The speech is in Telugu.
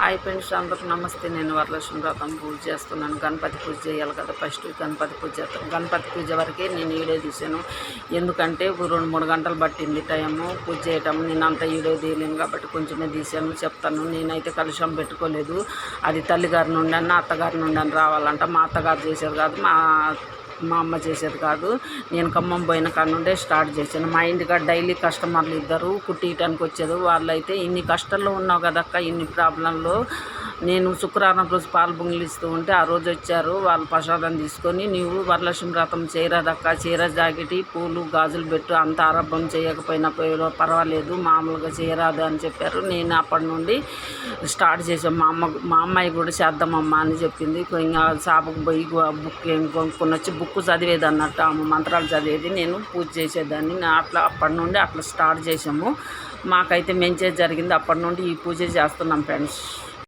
హాయ్ ఫ్రెండ్స్, అందరికి నమస్తే. నేను వరలక్ష్మి వ్రతం పూజ చేస్తున్నాను. గణపతి పూజ చేయాలి కదా, ఫస్ట్ గణపతి పూజ చేస్తాను. గణపతి పూజ వరకే నేను వీడియో తీసాను, ఎందుకంటే 2-3 గంటలు పట్టింది టైము పూజ చేయటం. నేను అంత వీడియో తీయలేను కాబట్టి కొంచెమే తీసాను, చెప్తాను. నేనైతే కలుషం పెట్టుకోలేదు. అది తల్లిగారి నుండి అన్న అత్తగారి నుండి అని రావాలంట. మా అత్తగారు చేసేది కాదు, మా అమ్మ చేసేది కాదు. నేను ఖమ్మం పోయిన కాడ నుండే స్టార్ట్ చేశాను. మా ఇంటికాడ డైలీ కస్టమర్లు ఇద్దరు కుట్టియటానికి వచ్చేది. వాళ్ళైతే ఇన్ని కష్టాల్లో ఉన్నావు కదక్క, ఇన్ని ప్రాబ్లంలో. నేను శుక్రవారం రోజు పాలు బొంగిలిస్తూ ఉంటే ఆ రోజు వచ్చారు. వాళ్ళు ప్రసాదం తీసుకొని, నీవు వరలక్ష్మి వ్రతం చేయరాదక్క, చీర జాకెట్ పూలు గాజులు పెట్టు, అంత ఆరంభం చేయకపోయినా పర్వాలేదు, మామూలుగా చేయరాదు అని చెప్పారు. నేను అప్పటి నుండి స్టార్ట్ చేసాం. మా అమ్మాయి కూడా చేద్దామమ్మా అని చెప్పింది. ఇంకా షాపుకు పోయి బుక్ ఏం కొనుక్కొని వచ్చి బుక్ చదివేది అన్నట్టు, ఆమె మంత్రాలు చదివేది, నేను పూజ చేసేదాన్ని. అప్పటి నుండి అట్లా స్టార్ట్ చేసాము. మాకైతే మంచిగా జరిగింది. అప్పటి నుండి ఈ పూజ చేస్తున్నాం ఫ్రెండ్స్.